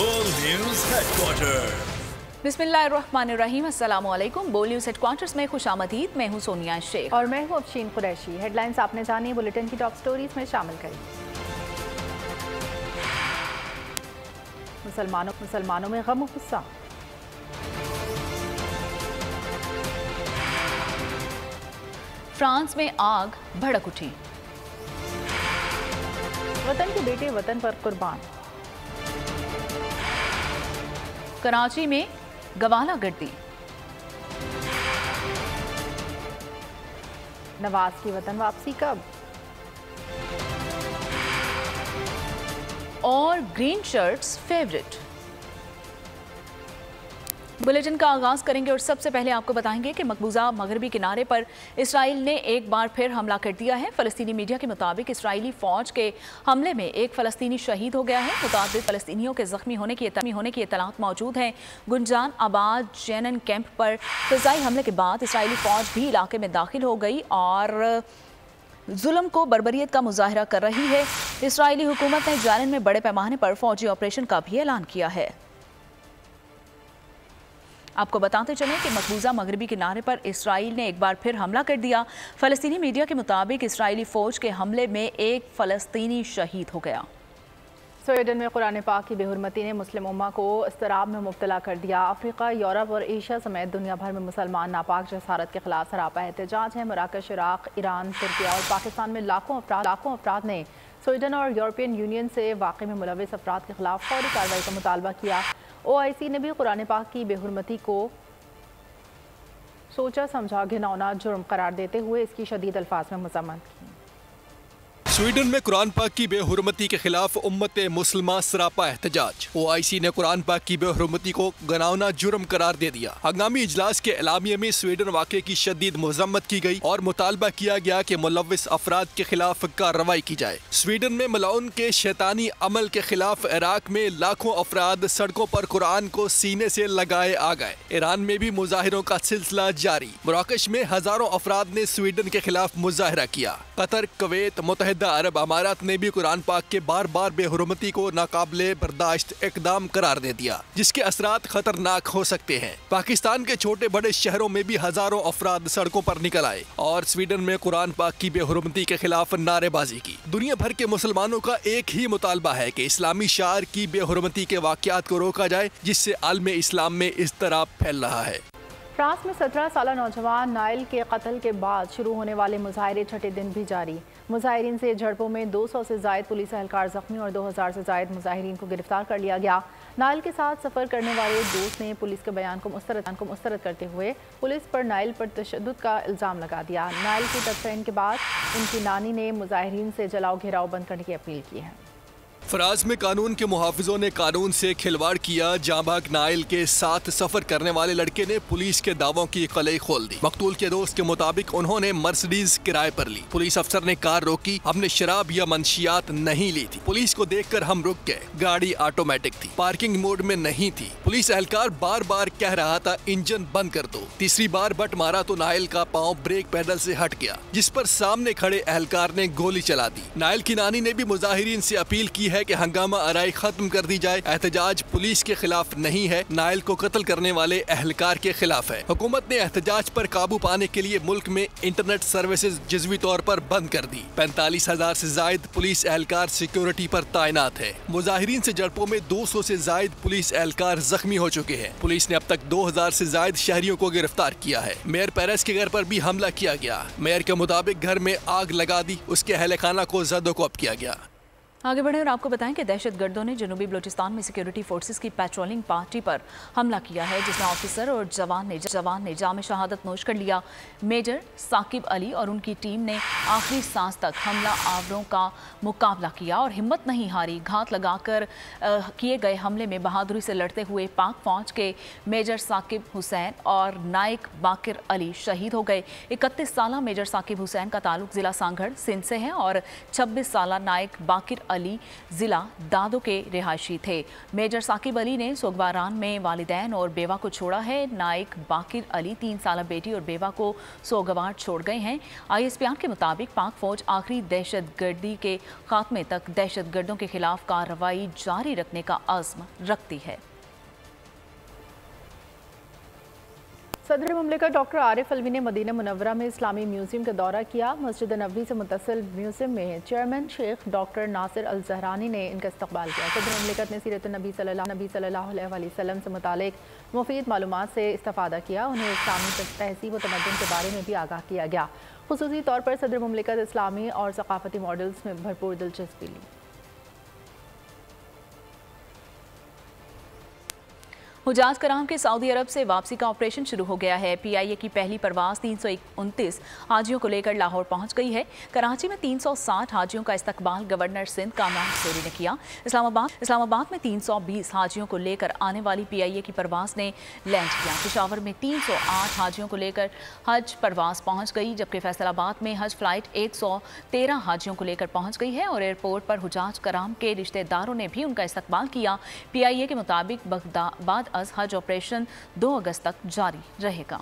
बोल news headquarter. बिस्मिल्लाहिर्रहमानिर्रहीम, अस्सलाम वालेकुम। बोल न्यूज हेडक्वार्टर्स में खुशामदीद। मैं हूं सोनिया शेख और मैं हूं अफशीन कुरैशी। हेडलाइंस आपने जानी, बुलेटिन की टॉप स्टोरीज में शामिल करें। मुसलमानों में गम और गुस्सा। फ्रांस में आग भड़क उठी। वतन के बेटे वतन पर कुर्बान। कराची में गवाला गर्दी। नवाज की वतन वापसी कब? और ग्रीन शर्ट्स फेवरेट। बुलेटिन का आगाज करेंगे और सबसे पहले आपको बताएंगे कि मकबूजा मगरबी किनारे पर इसराइल ने एक बार फिर हमला कर दिया है। फलस्तीनी मीडिया के मुताबिक इसराइली फौज के हमले में एक फलस्तीनी शहीद हो गया है। मुताबिक फलस्तीनियों के जख्मी होने की इत्तलात मौजूद हैं। गुंजान आबाद जेनन कैंप पर फिजाई हमले के बाद इसराइली फौज भी इलाके में दाखिल हो गई और जुल्म को बर्बरियत का मुजाहरा कर रही है। इसराइली हुकूमत ने जेनन में बड़े पैमाने पर फौजी ऑपरेशन का भी ऐलान किया है। आपको बताते चलें कि मकबूजा मगरबी किनारे पर इसराइल ने एक बार फिर हमला कर दिया। फलस्तीनी मीडिया के मुताबिक इसराइली फौज के हमले में एक फलस्तीनी शहीद हो गया। स्वीडन में कुरान पाक की बेहुरमती ने मुस्लिम उम्मा को इस्तराब में मुब्तला कर दिया। अफ्रीका, यूरोप और एशिया समेत दुनिया भर में मुसलमान नापाक जसारत के खिलाफ सरापा एहतजाज है। मराकश, इराक, ईरान, तुर्किया और पाकिस्तान में लाखों अफराद ने स्वीडन और यूरोपियन यूनियन से वाक़े में मुलविस अफराद के खिलाफ फौरी कार्रवाई का मुतालबा किया। OIC ने भी कुरान पाक की बेहुरमती को सोचा समझा घिनौना जुर्म करार देते हुए इसकी शदीद अल्फाज में मज़म्मत की। स्वीडन में कुरान पाक की बेहुरमती के खिलाफ उम्मत मुसलमा सरापा एहतजाज। OIC ने कुरान पाक की बेहुरमती को घिनौना जुर्म करार दे दिया। हंगामी इजलास के एलामिया में स्वीडन वाक़े की शदीद मज़म्मत की गई और मुतालबा किया गया कि मुलविस अफराद के खिलाफ कार्रवाई की जाए। स्वीडन में मलाउन के शैतानी अमल के खिलाफ इराक में लाखों अफराद सड़कों पर कुरान को सीने से लगाए आ गए। ईरान में भी मुजाहिरों का सिलसिला जारी। मराकश में हजारों अफराद ने स्वीडन के खिलाफ मुजाहरा किया। कतर, कुवैत, मुत्तहिदा अरब अमारात ने भी कुरान पाक के बार बार बेहुरमती को नाकाबिले बर्दाश्त इकदाम करार दे दिया, जिसके असरात खतरनाक हो सकते हैं। पाकिस्तान के छोटे बड़े शहरों में भी हजारों अफराद सड़कों पर निकल आए और स्वीडन में कुरान पाक की बेहुरमती के खिलाफ नारेबाजी की। दुनिया भर के मुसलमानों का एक ही मुतालबा है कि इस्लामी शार की बेहुरमती के वाक़यात को रोका जाए, जिससे आलमे इस्लाम में इज़्तिराब फैल रहा है। फ्रांस में 17 साला नौजवान नाइल के कत्ल के बाद शुरू होने वाले मुजाहरे छठे दिन भी जारी। मुजाहिरीन से झड़पों में 200 से जायद पुलिस एहलकार जख्मी और 2000 से जायद मुजाहिरीन को गिरफ्तार कर लिया गया। नाइल के साथ सफ़र करने वाले दोस्त ने पुलिस के बयान को मुस्तरद करते हुए पुलिस पर नाइल पर तशद्दुद का इल्ज़ाम लगा दिया। नाइल की तस्वीर के बाद उनकी नानी ने मुजाहिरीन से जलाओ घेराव बंद करने की अपील की है। फ्रांस में कानून के मुहाफिजों ने कानून से खिलवाड़ किया। जांबाग नाइल के साथ सफर करने वाले लड़के ने पुलिस के दावों की कलई खोल दी। मकतूल के दोस्त के मुताबिक उन्होंने मर्सिडीज किराए पर ली। पुलिस अफसर ने कार रोकी। हमने शराब या मंशियात नहीं ली थी। पुलिस को देखकर हम रुक गए। गाड़ी ऑटोमेटिक थी, पार्किंग मोड में नहीं थी। पुलिस एहलकार बार बार कह रहा था इंजन बंद कर दो। तीसरी बार बट मारा तो नाइल का पाँव ब्रेक पैडल से हट गया, जिस पर सामने खड़े एहलकार ने गोली चला दी। नाइल की नानी ने भी मुजाहिरीन से अपील की है कि हंगामा आराई खत्म कर दी जाए। एहतजाज पुलिस के खिलाफ नहीं है, नाइल को कत्ल करने वाले एहलकार के खिलाफ है। हुकूमत ने एहतजाज पर काबू पाने के लिए मुल्क में इंटरनेट सर्विसेज जज़वी तौर पर बंद कर दी। 45,000 से जायद पुलिस एहलकार सिक्योरिटी पर तैनात है। मुजाहिरीन से झड़पों में 200 से जायद पुलिस एहलकार जख्मी हो चुके हैं। पुलिस ने अब तक 2000 से जायद शहरियों को गिरफ्तार किया है। मेयर पेरेस के घर पर भी हमला किया गया। मेयर के मुताबिक घर में आग लगा दी, उसके अहल खाना को जदोकोब किया गया। आगे बढ़े और आपको बताएं कि दहशतगर्दों ने जनूबी बलूचिस्तान में सिक्योरिटी फोर्सेस की पेट्रोलिंग पार्टी पर हमला किया है, जिसमें ऑफिसर और जवान ने जाम शहादत नोश कर लिया। मेजर साकिब अली और उनकी टीम ने आखिरी सांस तक हमला आवरों का मुकाबला किया और हिम्मत नहीं हारी। घात लगाकर किए गए हमले में बहादुरी से लड़ते हुए पाक फौज के मेजर साकिब हुसैन और नायक बाकिर अली शहीद हो गए। 31 साला मेजर साकिब हुसैन का ताल्लुक जिला सांगड़ सिंध से है और 26 साला नायक बाकिर अली जिला दादो के रिहायशी थे। मेजर साकिब अली ने सोगवारान में वालिदैन और बेवा को छोड़ा है। नाइक बाकिर अली 3 साल बेटी और बेवा को सोगवार छोड़ गए हैं। ISPR के मुताबिक पाक फौज आखिरी दहशतगर्दी के खात्मे तक दहशतगर्दों के खिलाफ कार्रवाई जारी रखने का अज़्म रखती है। सदर मुमलिकत डॉक्टर आरिफ अलवी ने मदीना मुनव्वरा में इस्लामी म्यूजियम का दौरा किया। मस्जिद नबवी से मुत्तसिल म्यूजियम में चेयरमैन शेख डॉक्टर नासिर अल ज़हरानी ने इनका इस्तकबाल किया। सदर मुमलिकत ने सीरत नबी सल्लल्लाहु अलैहि वसल्लम से मुतालिक मुफीद मालूमात से इस्तिफ़ादा किया। उन्हें इस्लामी तहज़ीब व तमद्दुन के बारे में भी आगाह किया गया। खुसूसी तौर पर सदर मुमलिकत इस्लामी और सकाफ़ती मॉडल्स में भरपूर दिलचस्पी ली। हुजाज कराम के सऊदी अरब से वापसी का ऑपरेशन शुरू हो गया है। PIA की पहली परवाज़ 329 हाजियों को लेकर लाहौर पहुंच गई है। कराची में 360 हाजियों का इस्तकबाल गवर्नर सिंध कामरान सोरी ने किया। इस्लामाबाद में 320 हाजियों को लेकर आने वाली PIA की परवाज़ ने लैंड किया। पेशावर में 308 हाजियों को लेकर हज परवाज़ पहुँच गई, जबकि फैसलाबाद में हज फ्लाइट 113 हाजियों को लेकर पहुँच गई है और एयरपोर्ट पर हुजाज कराम के रिश्तेदारों ने भी उनका इस्तकबाल किया। PIA के मुताबिक बगदाद हज ऑपरेशन 2 अगस्त तक जारी रहेगा।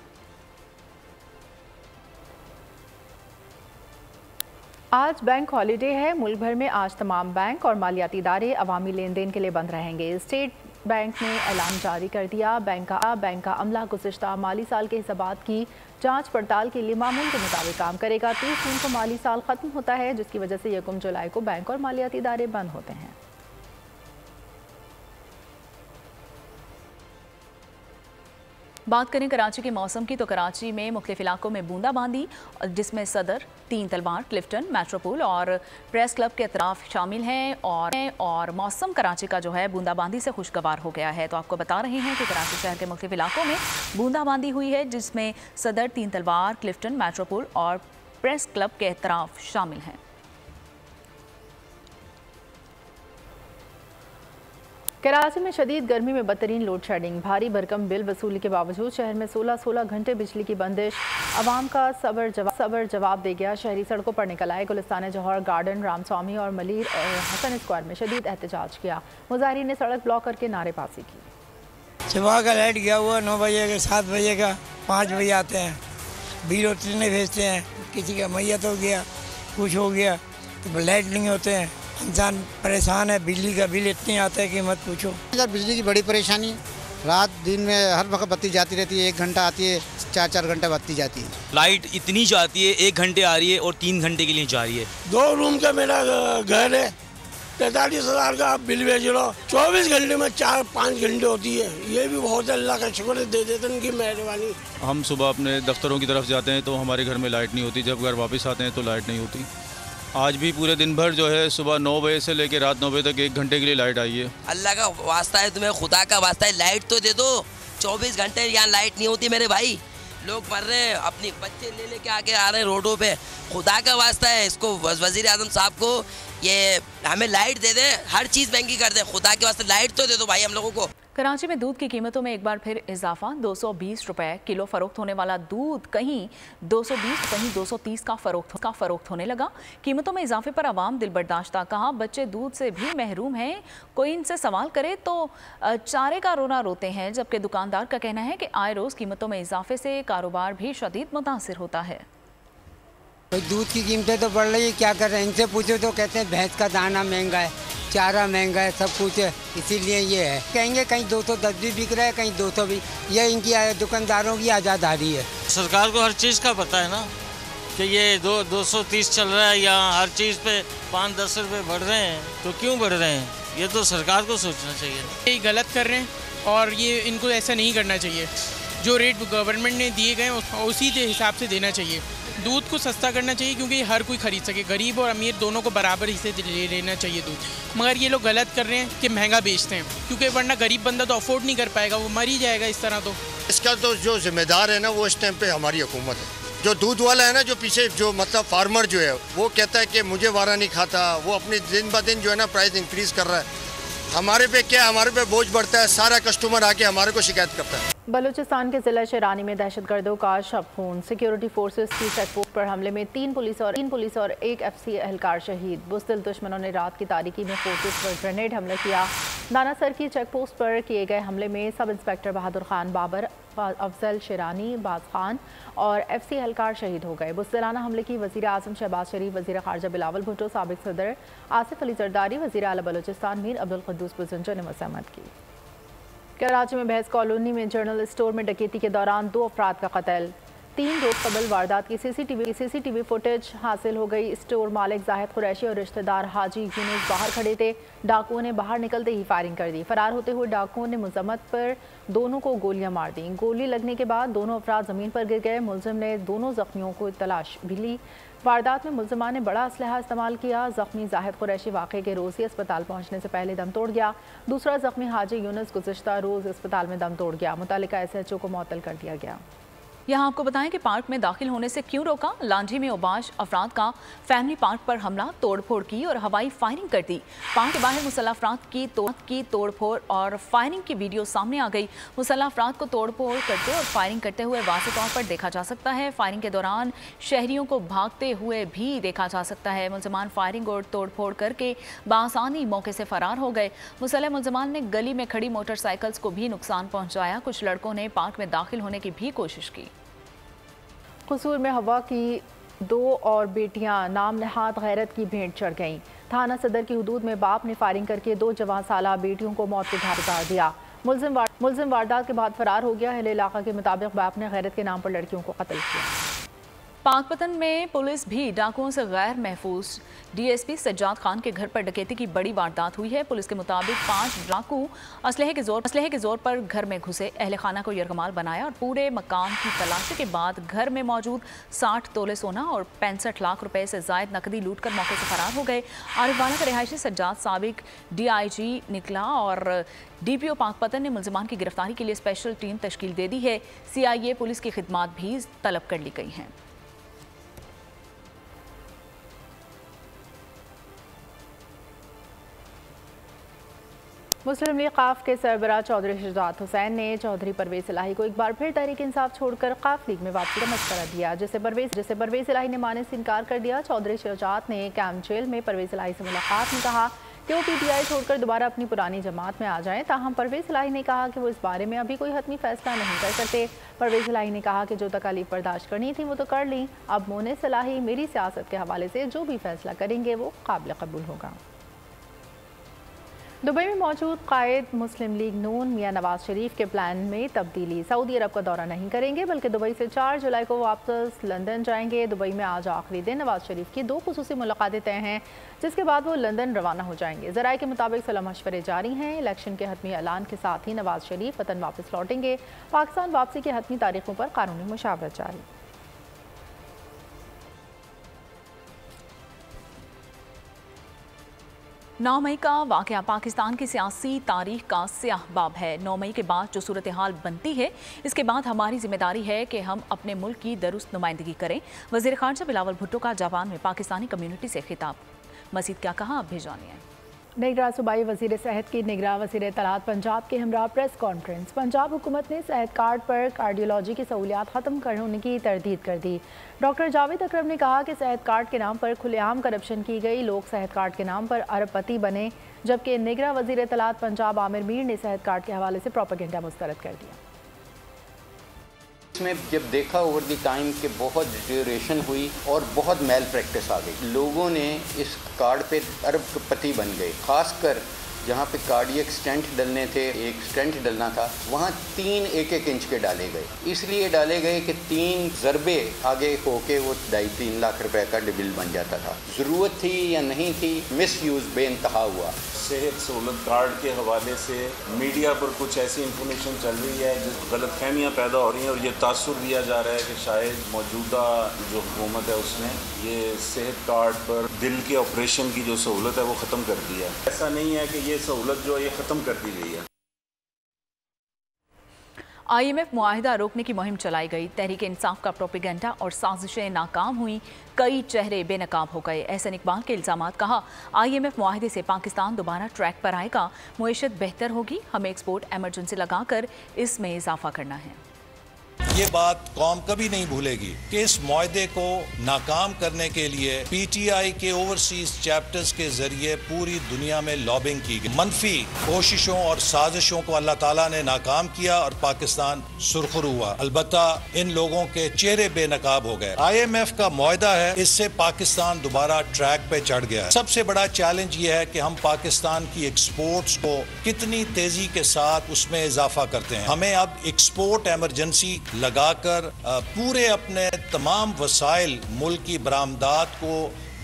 आज बैंक हॉलिडे है। मुल्क भर में आज तमाम बैंक और मालियाती इदारे अवामी लेन देन के लिए बंद रहेंगे। स्टेट बैंक ने ऐलान जारी कर दिया। बैंक का अमला गुज़िश्ता माली साल के हिसाबात की जांच पड़ताल के लिए मामूल के मुताबिक काम करेगा। 30 जून को माली साल खत्म होता है, जिसकी वजह से 1 जुलाई को बैंक और मालियाती इदारे बंद होते हैं। बात करें कराची के मौसम की तो कराची में मुख्तलिफ इलाकों में बूंदाबांदी, जिसमें सदर, 3 तलवार, क्लिफ्टन, मेट्रोपोल और प्रेस क्लब के अतराफ शामिल हैं और मौसम कराची का जो है बूंदाबांदी से खुशगवार हो गया है। तो आपको बता रहे हैं कि कराची शहर के मुख्तलिफ इलाकों में बूंदाबांदी हुई है, जिसमें सदर, 3 तलवार, क्लिफ्टन, मेट्रोपोल और प्रेस क्लब के अतराफ शामिल हैं। कराची में शदीद गर्मी में बदतरीन लोड शेडिंग, भारी भरकम बिल वसूली के बावजूद शहर में 16 घंटे बिजली की बंदिश। आवाम का सबर जवाब दे गया। शहरी सड़कों पर निकल आए। गुलिस्तान जौहर गार्डन, रामस्वामी और मलिर और हसन स्क्वायर में शदीद एहतजाज किया। मुजाहिरीन ने सड़क ब्लॉक करके नारेबाजी की। सुबह का लाइट गया हुआ 9 बजे का, 7 बजे का, 5 बजे आते हैं, बिल उतरने भेजते हैं। किसी का मैयत हो गया, कुछ हो गया तो लाइट नहीं होते हैं, इंसान परेशान है। बिजली का बिल इतनी आता है कि मत पूछो। बिजली की बड़ी परेशानी, रात दिन में हर वक्त बत्ती जाती रहती है। 1 घंटा आती है, 4 घंटा बत्ती जाती है। लाइट इतनी जाती है, 1 घंटे आ रही है और 3 घंटे के लिए जा रही है। 2 रूम का मेरा घर है, 43,000 का आप बिल भेज लो। 24 घंटे में 4-5 घंटे होती है। ये भी बहुत अल्लाह का शुक्र दे देते हैं, उनकी मेहरबानी। हम सुबह अपने दफ्तरों की तरफ जाते हैं तो हमारे घर में लाइट नहीं होती, जब घर वापस आते हैं तो लाइट नहीं होती। आज भी पूरे दिन भर जो है सुबह 9 बजे से लेकर रात 9 बजे तक 1 घंटे के लिए लाइट आई है। अल्लाह का वास्ता है, तुम्हें खुदा का वास्ता है, लाइट तो दे दो। 24 घंटे यहाँ लाइट नहीं होती मेरे भाई। लोग मर रहे हैं, अपनी बच्चे ले लेके आके आ रहे हैं रोडों पे। खुदा का वास्ता है, इसको वज़ीर आज़म साहब को ये हमें लाइट दे दें, हर चीज़ महंगी कर दें। खुदा के वास्ते लाइट तो दे दो भाई हम लोगों को। कराची में दूध की कीमतों में एक बार फिर इजाफा। 220 रुपए किलो फरोख्त होने वाला दूध कहीं 220 कहीं 230 का फरोख्त होने लगा। कीमतों में इजाफे पर आवाम दिल बर्दाश्ता। कहा बच्चे दूध से भी महरूम हैं, कोई इनसे सवाल करे तो चारे का रोना रोते हैं। जबकि दुकानदार का कहना है कि आए रोज़ कीमतों में इजाफे से कारोबार भी शदीद मुतासिर होता है। दूध की कीमतें तो बढ़ रही है, क्या कर रहे हैं। इनसे पूछो तो कहते हैं भैंस का दाना महंगा है, चारा महंगा है, सब कुछ है, इसीलिए ये है। कहेंगे कहीं 210 भी बिक रहा है, कहीं 200 भी। ये इनकी दुकानदारों की आज़ादारी है। सरकार को हर चीज़ का पता है ना कि ये 230 चल रहा है या हर चीज़ पे 5-10 रुपये बढ़ रहे हैं, तो क्यों बढ़ रहे हैं, ये तो सरकार को सोचना चाहिए। ये गलत कर रहे हैं और ये इनको ऐसा नहीं करना चाहिए। जो रेट गवर्नमेंट ने दिए गए उसी के हिसाब से देना चाहिए। दूध को सस्ता करना चाहिए क्योंकि हर कोई खरीद सके, गरीब और अमीर दोनों को बराबर हिस्से ले लेना चाहिए दूध। मगर ये लोग गलत कर रहे हैं कि महंगा बेचते हैं, क्योंकि वरना गरीब बंदा तो अफोर्ड नहीं कर पाएगा, वो मर ही जाएगा इस तरह। तो इसका तो जो जिम्मेदार है ना वो इस टाइम पे हमारी हुकूमत है। जो दूध वाला है ना, जो पीछे जो मतलब फार्मर जो है वो कहता है कि मुझे वारा नहीं खाता, वो अपनी दिन ब दिन जो है ना प्राइस इंक्रीज़ कर रहा है। हमारे पे क्या, हमारे पे बोझ बढ़ता है, सारा कस्टमर आके हमारे को शिकायत करता है। बलूचिस्तान के जिला शिरानी में दहशतगर्दों का शब खून। सिक्योरिटी फोर्सेस की चेकपोस्ट पर हमले में तीन पुलिस और एक एफसी एहलकार शहीद। बुज़दिल दुश्मनों ने रात की तारीकी में फोर्सेस पर ग्रेनेड हमला किया। दानासर की चेकपोस्ट पर किए गए हमले में सब इंस्पेक्टर बहादुर खान बाबर, अफजल शिरानी, बाज खान और एफसी एहलकार शहीद हो गए। बुज़दिलाना हमले की वज़ीर आज़म शहबाज शरीफ, वज़ीर ख़ारजा बिलावल भुट्टो, साबिक़ सदर आसिफ अली जरदारी, वज़ीर आला बलूचिस्तान मीर अब्दुल क़ुद्दूस बुज़ुंजो ने मज़म्मत की। कराची में बहस कॉलोनी में जनरल स्टोर में डकैती के दौरान 2 अफराद का कत्ल। 3 रोज़ कबल वारदात की सीसीटीवी फुटेज हासिल हो गई। स्टोर मालिक जाहिद कुरैशी और रिश्तेदार हाजी यूनुस बाहर खड़े थे। डाकुओं ने बाहर निकलते ही फायरिंग कर दी। फरार होते हुए डाकुओं ने मुजम्मत पर दोनों को गोलियां मार दी। गोली लगने के बाद दोनों अफराद ज़मीन पर गिर गए। मुलजिम ने दोनों जख्मियों को तलाश भी ली। वारदात में मुलजिमा ने बड़ा असलहा इस्तेमाल किया। जख्मी जाहिद कुरैशी वाक़े के रोज़ ही अस्पताल पहुँचने से पहले दम तोड़ गया। दूसरा जख्मी हाजी यूनुस गुज़िश्ता रोज़ अस्पताल में दम तोड़ गया। मुतल्लिका SHO को मुअत्तल कर दिया गया। यहाँ आपको बताएं कि पार्क में दाखिल होने से क्यों रोका। लांजी में ओबाश अफराद का फैमिली पार्क पर हमला, तोड़फोड़ की और हवाई फायरिंग कर दी। पार्क के बाहर मुसल्लह अफराद की तोड़फोड़ और फायरिंग की वीडियो सामने आ गई। मुसल्लह अफराद को तोड़फोड़ करते और फायरिंग करते हुए वाज़ेह तौर पर देखा जा सकता है। फायरिंग के दौरान शहरियों को भागते हुए भी देखा जा सकता है। मुलजमान फायरिंग और तोड़फोड़ करके बासानी मौके से फरार हो गए। मुसल्लह मुलजमान ने गली में खड़ी मोटरसाइकिल्स को भी नुकसान पहुँचाया। कुछ लड़कों ने पार्क में दाखिल होने की भी कोशिश की। कसूर में हवा की 2 और बेटियां नाम नहाद गैरत की भेंट चढ़ गईं। थाना सदर की हुदूद में बाप ने फायरिंग करके 2 जवान साला बेटियों को मौत के घाट उतार दिया। मुलजिम वारदात के बाद फरार हो गया। अहले इलाका के मुताबिक बाप ने गैरत के नाम पर लड़कियों को कत्ल किया। पाकपतन में पुलिस भी डाकुओं से गैर महफूज। DSP सज्जाद खान के घर पर डकैती की बड़ी वारदात हुई है। पुलिस के मुताबिक 5 डाकू असलहे के जोर पर घर में घुसे, अहले खाना को यरगमाल बनाया और पूरे मकान की तलाशी के बाद घर में मौजूद 60 तोले सोना और 65 लाख रुपए से जायद नकदी लूट कर मौके से फरार हो गए। आरिफवाला का रिहायशी सज्जाद साबिक DIG निकला और DPO पाकपतन ने मुलजिमान की गिरफ्तारी के लिए स्पेशल टीम तश्कील दे दी है। CIA पुलिस की खिदमात भी तलब कर ली गई हैं। मुस्लिम लीग काफ के सरबराह चौधरी शहजाद हुसैन ने चौधरी परवेज इलाही को एक बार फिर तहरीक इंसाफ छोड़कर काफ लीग में वापसी का मशवरा दिया, जिसे परवेज इलाही ने मानने से इनकार कर दिया। चौधरी शहजाद ने कैंप जेल में परवेज इलाही से मुलाकात में कहा कि वो PTI छोड़कर दोबारा अपनी पुरानी जमात में आ जाएं। ताहम परवेज इलाही ने कहा कि वो इस बारे में अभी कोई हतमी फैसला नहीं कर सकते। परवेज इलाही ने कहा कि जो तकालीफ बर्दाश्त करनी थी वो तो कर ली। अब मोनिस इलाही मेरी सियासत के हवाले से जो भी फैसला करेंगे वो काबिल कबूल होगा। दुबई में मौजूद कायद मुस्लिम लीग नून मियां नवाज शरीफ के प्लान में तब्दीली। सऊदी अरब का दौरा नहीं करेंगे बल्कि दुबई से 4 जुलाई को वापस लंदन जाएंगे। दुबई में आज आखिरी दिन नवाज शरीफ की 2 खुसूसी मुलाकातें तय हैं, जिसके बाद वो लंदन रवाना हो जाएंगे। ज़राए के मुताबिक सलाह मशवरे जारी हैं। इलेक्शन के हतमी ऐलान के साथ ही नवाज शरीफ वतन वापस लौटेंगे। पाकिस्तान वापसी की हतमी तारीखों पर कानूनी मुशावरत जारी। 9 मई का वाक़या पाकिस्तान की सियासी तारीख का स्याह बाब है। 9 मई के बाद जो सूरत हाल बनती है, इसके बाद हमारी जिम्मेदारी है कि हम अपने मुल्क की दुरुस्त नुमाइंदगी करें। वज़ीर ख़ारजा बिलावल भुट्टो का जापान में पाकिस्तानी कम्यूनिटी से खिताब। मज़ीद क्या कहा, अब भी जानिए। निगरान सूबाई वज़ीर सेहत की निगरान वज़ीर इत्तलात पंजाब के हमरा प्रेस कॉन्फ्रेंस। पंजाब हुकूमत ने सेहत कार्ड पर कार्डियोलॉजी की सहूलियात ख़त्म करने की तरदीद कर दी। डॉक्टर जावेद अकरम ने कहा कि सेहत कार्ड के नाम पर खुलेआम करप्शन की गई, लोग सेहत कार्ड के नाम पर अरबपति बने, जबकि निगरान वज़ीर इत्तलात पंजाब आमिर मीर ने सेहत कार्ड के हवाले से प्रोपेगेंडा मुस्तरद कर दिया। इसमें जब देखा ओवर द टाइम कि बहुत डिटेरियोरेशन हुई और बहुत मेल प्रैक्टिस आ गई, लोगों ने इस कार्ड पे अरबपति बन गए। खासकर जहाँ पे कार्डियक स्टेंट डलने थे, एक स्टेंट डलना था, वहाँ 3 1-1 इंच के डाले गए। इसलिए डाले गए कि 3 ज़रबे आगे होके वो 2.5-3 लाख रुपए का बिल बन जाता था। ज़रूरत थी या नहीं थी, मिस यूज़ बेइंतहा हुआ। सेहत सहूलत कार्ड के हवाले से मीडिया पर कुछ ऐसी इंफॉर्मेशन चल रही है जिस गलतफहमियाँ पैदा हो रही हैं और ये तासुर दिया जा रहा है कि शायद मौजूदा जो हुकूमत है उसने ये सेहत कार्ड पर दिल के ऑपरेशन की जो सहूलत है वो ख़त्म कर दी है। ऐसा नहीं है कि ये सहूलत जो है ये ख़त्म कर दी गई है। IMF मुआहिदा रोकने की मुहिम चलाई गई। तहरीक इंसाफ का प्रोपेगेंडा और साजिशें नाकाम हुई, कई चेहरे बेनकाब हो गए। एहसन इकबाल के इल्जामात। कहा, IMF मुआहिदे से पाकिस्तान दोबारा ट्रैक पर आएगा, मुईशत बेहतर होगी, हमें एक्सपोर्ट एमरजेंसी लगाकर इसमें इजाफा करना है। ये बात कौम कभी नहीं भूलेगी कि इस मुआहदे को नाकाम करने के लिए PTI के ओवरसीज चैप्टर्स के जरिए पूरी दुनिया में लॉबिंग की गई। मनफी कोशिशों और साजिशों को अल्लाह ताला ने नाकाम किया और पाकिस्तान सुरखरू हुआ। अलबत्ता इन लोगों के चेहरे बेनकाब हो गए। IMF का मुआहदा है, इससे पाकिस्तान दोबारा ट्रैक पे चढ़ गया है। सबसे बड़ा चैलेंज ये है कि हम पाकिस्तान की एक्सपोर्ट्स को कितनी तेजी के साथ उसमें इजाफा करते हैं। हमें अब एक्सपोर्ट एमरजेंसी लगाकर पूरे अपने तमाम वसाइल मुल्क की बरामदात को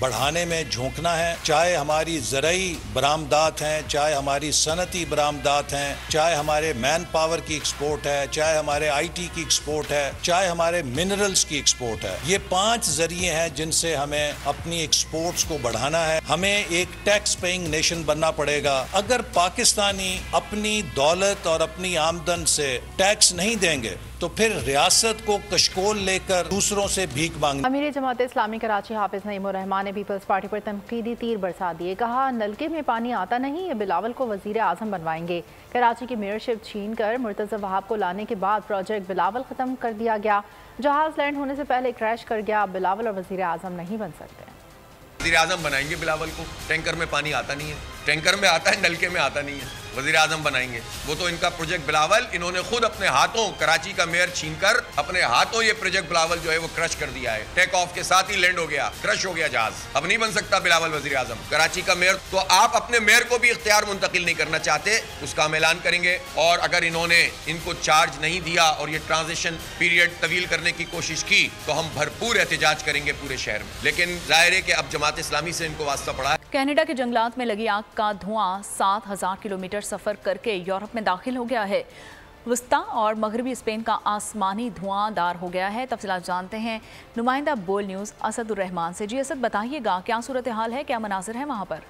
बढ़ाने में झोंकना है। चाहे हमारी ज़रई बरामदात हैं, चाहे हमारी सनती बरामदात हैं, चाहे हमारे मैन पावर की एक्सपोर्ट है, चाहे हमारे IT की एक्सपोर्ट है, चाहे हमारे मिनरल्स की एक्सपोर्ट है। ये 5 जरिए हैं जिनसे हमें अपनी एक्सपोर्ट्स को बढ़ाना है। हमें एक टैक्स पेइंग नेशन बनना पड़ेगा। अगर पाकिस्तानी अपनी दौलत और अपनी आमदन से टैक्स नहीं देंगे तो फिर रियासत को कशकोल लेकर दूसरों से भीख मांगनी। अमीर जमात इस्लामी कराची हाफिज नईमुर रहमान ने पीपल्स पार्टी पर तनकीदी तीर बरसा दिए। कहा, नलके में पानी आता नहीं, ये बिलावल को वजीर आजम बनवाएंगे। कराची की मेयरशिप छीन कर मुर्तज़ा वहाब को लाने के बाद प्रोजेक्ट बिलावल खत्म कर दिया गया। जहाज लैंड होने से पहले क्रैश कर गया। बिलावल और वजीर आजम नहीं बन सकते। वजीर आजम बनाएंगे बिलावल को। टैंकर में पानी आता नहीं है, टैंकर में आता है, नलके में आता नहीं है। वजीर आजम बनाएंगे वो तो इनका प्रोजेक्ट बिलावल, इन्होंने खुद अपने हाथों कराची का मेयर छीनकर अपने हाथों ये प्रोजेक्ट बिलावल जो है वो क्रश कर दिया है। टेक ऑफ के साथ ही लैंड हो गया, क्रश हो गया जहाज। अब नहीं बन सकता बिलावल वजीर आजम कराची का मेयर। तो आप अपने मेयर को भी इख्तियार मुंतकिल नहीं करना चाहते, उसका हम ऐलान करेंगे। और अगर इन्होंने इनको चार्ज नहीं दिया और ये ट्रांजिशन पीरियड तवील करने की कोशिश की तो हम भरपूर एहतजाज करेंगे पूरे शहर में। लेकिन जाहिर है कि अब जमात इस्लामी से इनको वास्ता पड़ा है। कनाडा के जंगलात में लगी आग का धुआं 7000 किलोमीटर सफर करके यूरोप में दाखिल हो गया है। वस्ता और मगरबी स्पेन का आसमानी धुआंधार हो गया है। तफसीलात जानते हैं नुमाइंदा बोल न्यूज़ असदुर रहमान से। जी असद, बताइएगा क्या सूरत हाल है, क्या मनाजिर है वहाँ पर?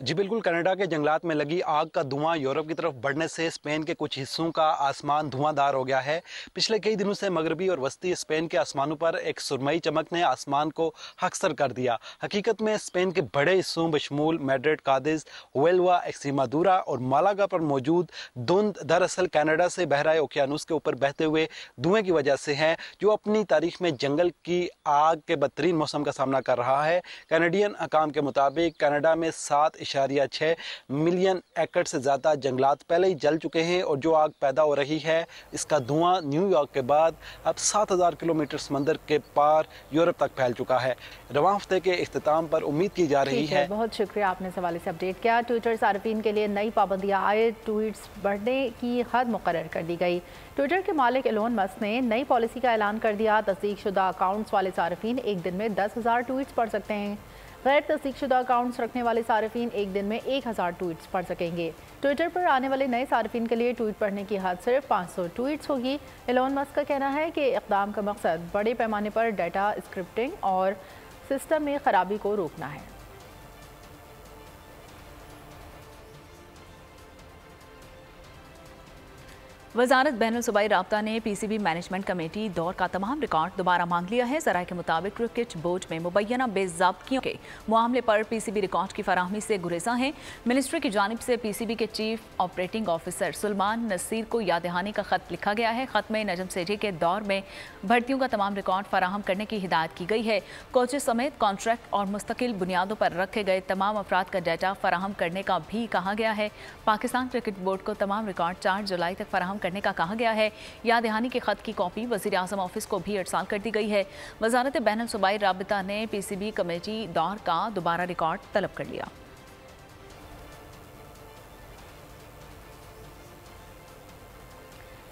जी बिल्कुल, कनाडा के जंगलात में लगी आग का धुआं यूरोप की तरफ बढ़ने से स्पेन के कुछ हिस्सों का आसमान धुआंधार हो गया है। पिछले कई दिनों से मगरबी और वस्ती स्पेन के आसमानों पर एक सुरमई चमक ने आसमान को हक्सर कर दिया। हकीकत में स्पेन के बड़े हिस्सों बशमूल मैड्रिड, कादिज, हुएल्वा, एक्सट्रीमादुरा और मालागा पर मौजूद धुंध दरअसल कनाडा से बहराए ओकियानूस के ऊपर बहते हुए धुएं की वजह से है, जो अपनी तारीख में जंगल की आग के बदतरीन मौसम का सामना कर रहा है। कैनेडियन हकाम के मुताबिक कनाडा में 7.6 मिलियन एकड़ से ज़्यादा जंगलात पहले ही जल चुके हैं और जो आग पैदा हो रही है इसका धुआं न्यूयॉर्क के बाद अब 7000 किलोमीटर समंदर के पार यूरोप तक फैल चुका है। रवां हफ्ते के इख्तिताम पर उम्मीद की जा रही है। बहुत शुक्रिया, आपने इस हवाले से अपडेट किया। ट्विटर सार्फिन के लिए नई पाबंदियाँ आए, ट्वीट्स बढ़ने की हद मुकर्रर कर दी गई। ट्विटर के मालिक एलोन मस्क ने नई पॉलिसी का ऐलान कर दिया। तस्दीकशुदा अकाउंट्स वाले सार्फिन एक दिन में 10,000 ट्वीट्स पढ़ सकते हैं। गैर तस्दीकशुदा अकाउंट्स रखने वाले सार्फिन एक दिन में 1000 ट्वीट्स पढ़ सकेंगे। ट्विटर पर आने वाले नए सार्फिन के लिए ट्वीट पढ़ने की हद सिर्फ 500 ट्वीट्स होगी। एलोन मस्क का कहना है कि इक़दाम का मकसद बड़े पैमाने पर डाटा स्क्रिप्टिंग और सिस्टम में खराबी को रोकना है। वजारत बैनुल-सूबाई राब्ता ने PCB मैनेजमेंट कमेटी दौर का तमाम रिकॉर्ड दोबारा मांग लिया है। ज़राए के मुताबिक क्रिकेट बोर्ड में मुबैना बेज़ाब्तियों के मामले पर PCB रिकॉर्ड की फराहमी से गुरेज़ा है। मिनिस्ट्री की जानिब से PCB के chief operating officer Suleman Naseer को याद दहानी का ख़त लिखा गया है। ख़त में नजम सेठी के दौर में भर्तियों का तमाम रिकॉर्ड फराहम करने की हिदायत की गई है। कोचेस समेत कॉन्ट्रैक्ट और मुस्तकिल बुनियादों पर रखे गए तमाम अफराद का डाटा फराहम करने का भी कहा गया है। पाकिस्तान क्रिकेट बोर्ड को तमाम रिकॉर्ड 4 जुलाई तक फराहम करने का कहा गया है। याद दहानी के खत की कॉपी वज़ीर आज़म ऑफिस को भी इरसाल कर दी गई है। वजारत बैनुल-सूबाई राबिता ने PCB कमेटी दौर का दोबारा रिकॉर्ड तलब कर लिया।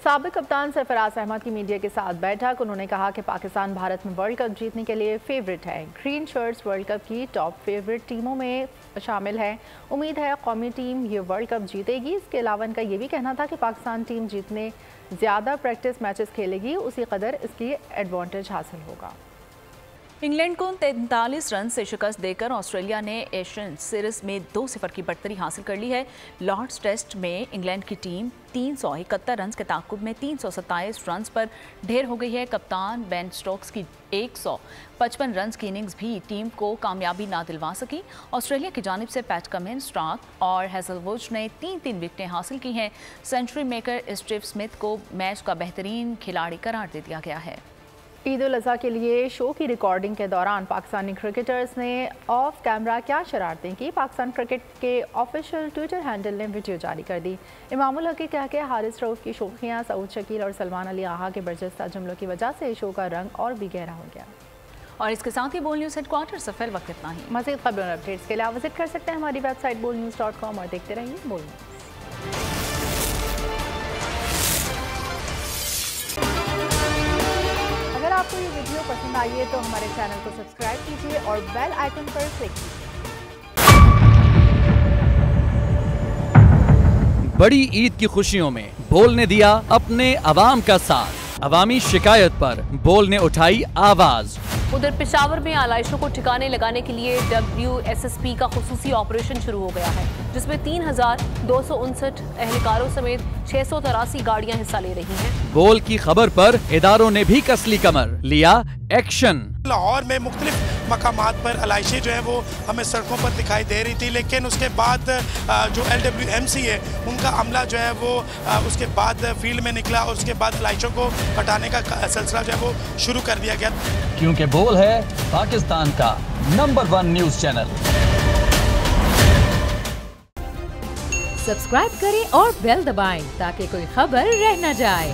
साबिक कप्तान सरफराज अहमद की मीडिया के साथ बैठक। उन्होंने कहा कि पाकिस्तान भारत में वर्ल्ड कप जीतने के लिए फेवरेट है। ग्रीन शर्ट्स वर्ल्ड कप की टॉप फेवरेट टीमों में शामिल है। उम्मीद है कौमी टीम ये वर्ल्ड कप जीतेगी। इसके अलावा इनका ये भी कहना था कि पाकिस्तान टीम जितने ज़्यादा प्रैक्टिस मैचेस खेलेगी उसी कदर इसकी एडवांटेज हासिल होगा। इंग्लैंड को 43 रन से शिकस्त देकर ऑस्ट्रेलिया ने एशियन सीरीज में 2-0 की बढ़तरी हासिल कर ली है। लॉर्ड्स टेस्ट में इंग्लैंड की टीम 371 रन के ताकुब में 327 रन पर ढेर हो गई है। कप्तान बेन स्टोक्स की 155 रन की इनिंग्स भी टीम को कामयाबी ना दिलवा सकी। ऑस्ट्रेलिया की जानिब से पैट कमिंस, स्टार्क और हेजलवुड ने 3-3 विकेटें हासिल की हैं। सेंचुरी मेकर स्टीव स्मिथ को मैच का बेहतरीन खिलाड़ी करार दे दिया गया है। ईद उल अज़हा के लिए शो की रिकॉर्डिंग के दौरान पाकिस्तानी क्रिकेटर्स ने ऑफ कैमरा क्या शरारतें की, पाकिस्तान क्रिकेट के ऑफिशियल ट्विटर हैंडल ने वीडियो जारी कर दी। इमामुल हक के कह के हारिस रऊफ की शोखियाँ सऊद शकील और सलमान अली आहा के बरजस्ता जुमलों की वजह से शो का रंग और भी गहरा हो गया। और इसके साथ ही बोल न्यूज़ हेडक्वार्टर से फिर वक्त इतना ही। मज़ीद खबरों और अपडेट्स के लिए आप विजिट कर सकते हैं हमारी वेबसाइट bolnews.com और देखते रहिए बोल न्यूज़। अगर आपको ये वीडियो पसंद आई है तो हमारे चैनल को सब्सक्राइब कीजिए और बेल आइकन पर क्लिक कीजिए। बड़ी ईद की खुशियों में बोल ने दिया अपने अवाम का साथ। अवामी शिकायत पर बोल ने उठाई आवाज। उधर पेशावर में आलाइशों को ठिकाने लगाने के लिए WSSP का खुसूसी ऑपरेशन शुरू हो गया है, जिसमें 3259 एहलकारों समेत 683 गाड़ियां हिस्सा ले रही हैं। बोल की खबर पर इदारों ने भी कसली कमर, लिया एक्शन। लाहौर में मुख्तलिफ मकामात पर आलाइशें जो है वो हमें सड़कों पर दिखाई दे रही थी, लेकिन उसके बाद जो LWMC है उनका अमला जो है वो उसके बाद फील्ड में निकला और उसके बाद आलाइशों को हटाने का सिलसिला जो है वो शुरू कर दिया गया। क्योंकि बोल है पाकिस्तान का नंबर 1 न्यूज चैनल। सब्सक्राइब करें और बेल दबाएं ताकि कोई खबर रह न जाए।